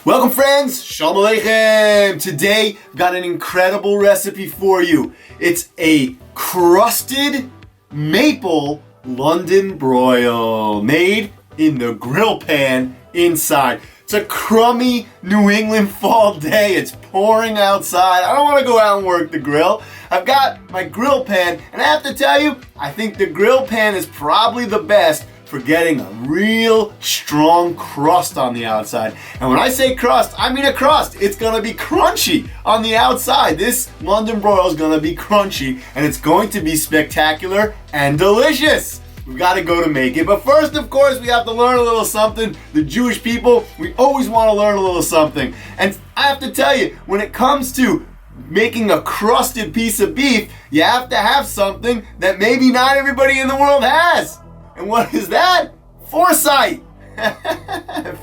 Welcome friends, Shalom Aleichem. Today, I've got an incredible recipe for you. It's a crusted maple London broil made in the grill pan inside. It's a crummy New England fall day. It's pouring outside. I don't want to go out and work the grill. I've got my grill pan, and I have to tell you, I think the grill pan is probably the best for getting a real strong crust on the outside. And when I say crust, I mean a crust. It's gonna be crunchy on the outside. This London broil is gonna be crunchy, and it's going to be spectacular and delicious. We've got to go to make it. But first, of course, we have to learn a little something. The Jewish people, we always want to learn a little something. And I have to tell you, when it comes to making a crusted piece of beef, you have to have something that maybe not everybody in the world has. And what is that? Foresight.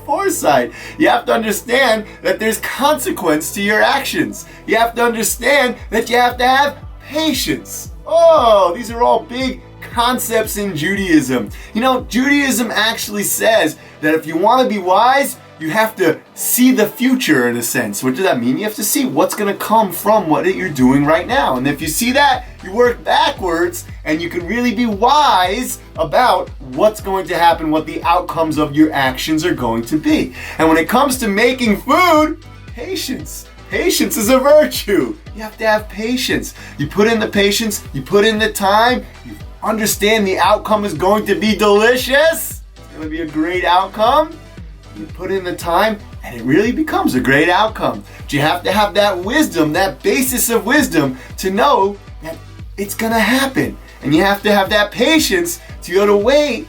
Foresight. You have to understand that there's consequence to your actions. You have to understand that you have to have patience. Oh, these are all big concepts in Judaism. You know, Judaism actually says that if you want to be wise, you have to see the future in a sense. What does that mean? You have to see what's going to come from what you're doing right now. And if you see that, you work backwards and you can really be wise about what's going to happen, what the outcomes of your actions are going to be. And when it comes to making food, patience. Patience is a virtue. You have to have patience. You put in the patience, you put in the time, you understand the outcome is going to be delicious. It's going to be a great outcome. You put in the time and it really becomes a great outcome. But you have to have that wisdom, that basis of wisdom to know that it's going to happen. And you have to have that patience to be able to wait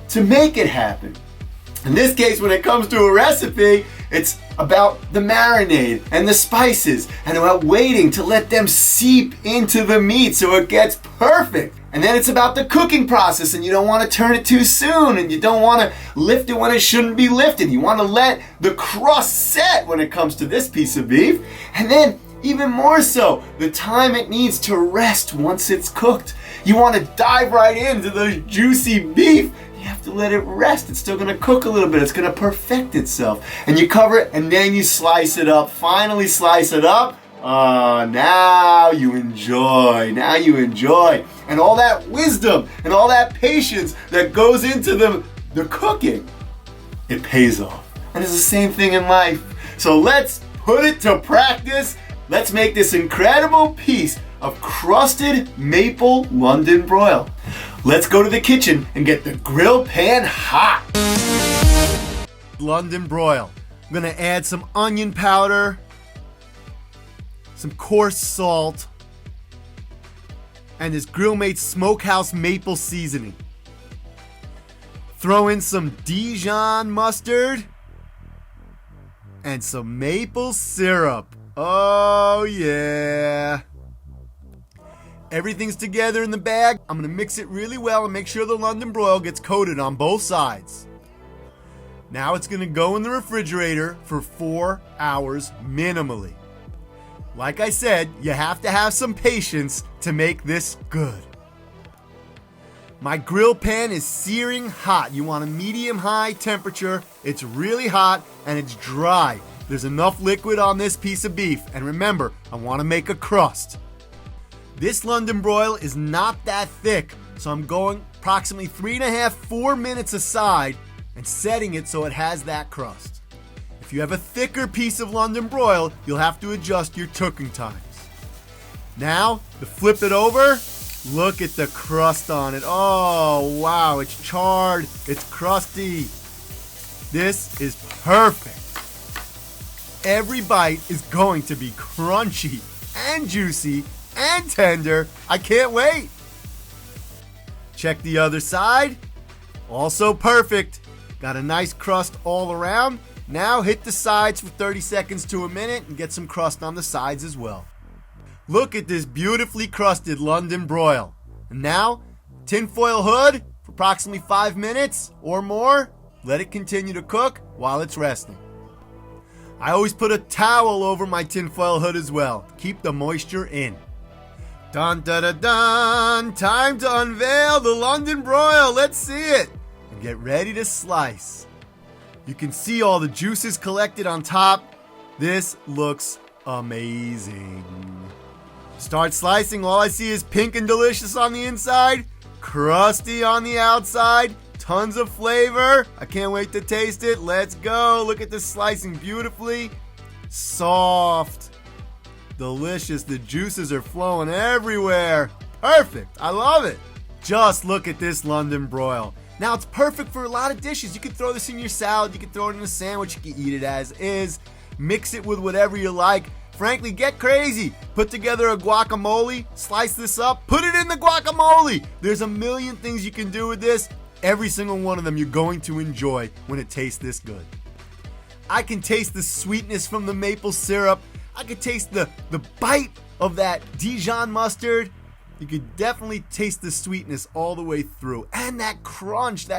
to make it happen. In this case, when it comes to a recipe, it's about the marinade and the spices and about waiting to let them seep into the meat so it gets perfect. And then it's about the cooking process, and you don't want to turn it too soon, and you don't want to lift it when it shouldn't be lifted. You want to let the crust set when it comes to this piece of beef. And then even more so, the time it needs to rest once it's cooked. You want to dive right into the juicy beef. You have to let it rest. It's still going to cook a little bit. It's going to perfect itself. And you cover it, and then you slice it up. Finally slice it up. Now you enjoy. Now you enjoy. And all that wisdom and all that patience that goes into the cooking, it pays off. And it's the same thing in life. So let's put it to practice. Let's make this incredible piece of crusted maple London broil. Let's go to the kitchen and get the grill pan hot. London broil. I'm gonna add some onion powder, some coarse salt, and this Grill-Mate Smokehouse maple seasoning. Throw in some Dijon Mustard and some maple syrup. Oh yeah. Everything's together in the bag. I'm gonna mix it really well and make sure the London broil gets coated on both sides. Now it's gonna go in the refrigerator for 4 hours minimally. Like I said, you have to have some patience to make this good. My grill pan is searing hot. You want a medium-high temperature. It's really hot and it's dry. There's enough liquid on this piece of beef. And remember, I want to make a crust. This London broil is not that thick, so I'm going approximately 3.5-4 minutes aside and setting it so it has that crust. If you have a thicker piece of London broil, you'll have to adjust your cooking times. Now, to flip it over, look at the crust on it. Oh, wow, it's charred, it's crusty. This is perfect. Every bite is going to be crunchy and juicy and tender. I can't wait. Check the other side. Also perfect. Got a nice crust all around. Now hit the sides for 30 seconds to a minute and get some crust on the sides as well. Look at this beautifully crusted London broil. And now, tinfoil hood for approximately 5 minutes or more. Let it continue to cook while it's resting. I always put a towel over my tinfoil hood as well. Keep the moisture in. Dun dun dun dun! Time to unveil the London broil. Let's see it. And get ready to slice. You can see all the juices collected on top. This looks amazing. Start slicing. All I see is pink and delicious on the inside, crusty on the outside, tons of flavor. I can't wait to taste it. Let's go. Look at this slicing beautifully. Soft, delicious. The juices are flowing everywhere. Perfect. I love it. Just look at this London broil. Now, it's perfect for a lot of dishes. You can throw this in your salad. You can throw it in a sandwich. You can eat it as is. Mix it with whatever you like. Frankly, get crazy. Put together a guacamole, slice this up, put it in the guacamole. There's a million things you can do with this. Every single one of them you're going to enjoy when it tastes this good. I can taste the sweetness from the maple syrup. I can taste the bite of that Dijon mustard. You could definitely taste the sweetness all the way through. And that crunch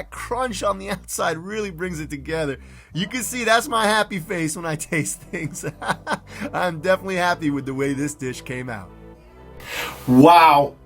on the outside really brings it together. You can see that's my happy face when I taste things. I'm definitely happy with the way this dish came out. Wow.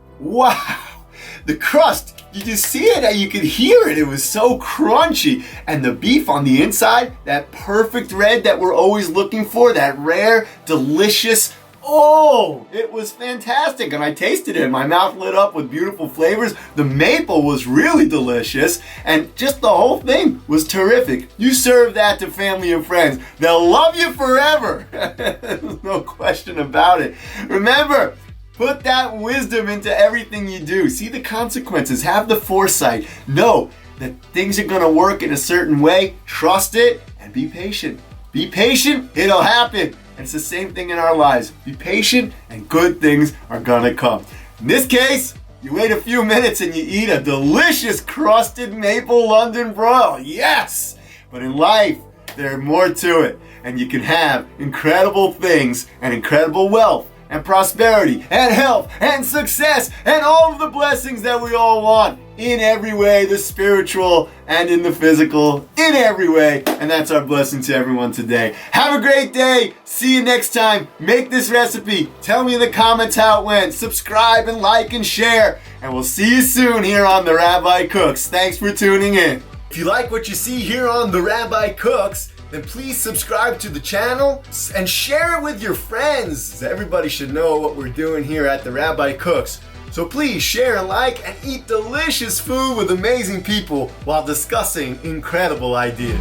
The crust, you can see it, you could hear it. It was so crunchy. And the beef on the inside, that perfect red that we're always looking for, that rare, delicious. Oh, it was fantastic. And I tasted it. My mouth lit up with beautiful flavors. The maple was really delicious. And just the whole thing was terrific. You serve that to family and friends. They'll love you forever. There's no question about it. Remember, put that wisdom into everything you do. See the consequences. Have the foresight. Know that things are going to work in a certain way. Trust it and be patient. Be patient. It'll happen. And it's the same thing in our lives. Be patient and good things are gonna come. In this case, you wait a few minutes and you eat a delicious crusted maple London broil. Yes! But in life, there's more to it. And you can have incredible things and incredible wealth and prosperity and health and success and all of the blessings that we all want in every way, the spiritual and in the physical, in every way. And that's our blessing to everyone today. Have a great day. See you next time. Make this recipe. Tell me in the comments how it went. Subscribe and like and share. And we'll see you soon here on The Rabbi Cooks. Thanks for tuning in. If you like what you see here on The Rabbi Cooks, then please subscribe to the channel and share it with your friends. Everybody should know what we're doing here at The Rabbi Cooks. So please share and like and eat delicious food with amazing people while discussing incredible ideas.